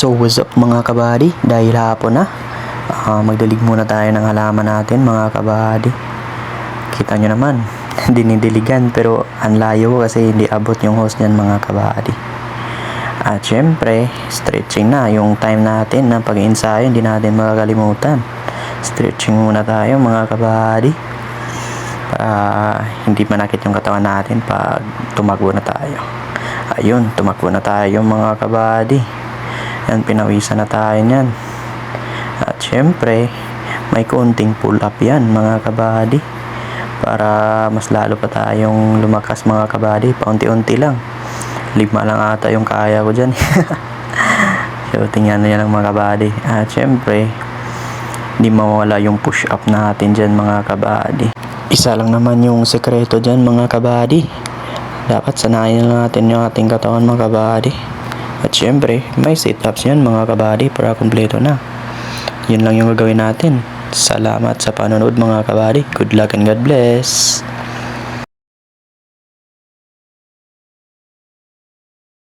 So what's up mga kabady, dahil hapon na, magdalig muna tayo ng halaman natin mga kabady. Kita nyo naman, dinidiligan pero ang layo kasi hindi abot yung hose nyan mga kabady. At syempre, stretching na yung time natin ng pag-ensayo, hindi natin makakalimutan. Stretching muna tayo mga kabady para hindi manakit yung katawan natin pag tumakbo na tayo. Ayun, tumakbo na tayo mga kabady. Yan, pinawisan na tayo nyan. At syempre, may konting pull up yan mga kabady para mas lalo pa tayong lumakas mga kabady. Paunti-unti lang, 5 lang ata yung kaya ko dyan. So tingnan nyo lang mga kabady. At syempre, hindi mawala yung push up natin dyan mga kabady. Isa lang naman yung sekreto dyan mga kabady, dapat sanayin lang natin yung ating katawan mga kabady. At syempre, may sit-ups yan mga kabady para kumpleto na. Yun lang yung gagawin natin. Salamat sa panonood mga kabady. Good luck and God bless.